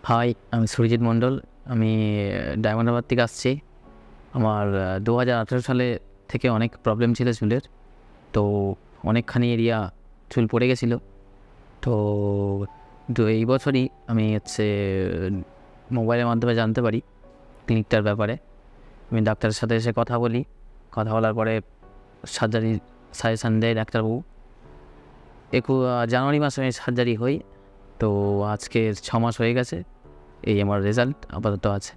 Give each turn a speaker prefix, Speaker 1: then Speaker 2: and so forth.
Speaker 1: High, আমি সুরজিৎ মণ্ডল। আমি diamond Harbour থেকে আসছি। আমার 2018 সালে থেকে অনেক প্রবলেম ছিল চুলের। তো অনেকখানি এরিয়া চুল পড়ে গেছিলো। তো এই বছরই আমি মোবাইলের মাধ্যমে জানতে পারি ক্লিনিকটার ব্যাপারে। আমি ডাক্তারের সাথে এসে কথা বলি। কথা বলার পরে সার্জারি সাজেশান দেয় ডাক্তারবাবু। জানুয়ারি মাসে আমি সার্জারি হই। তো আজকে 6 মাস হয়ে গেছে। এই আমার রেজাল্ট আপাতত আছে।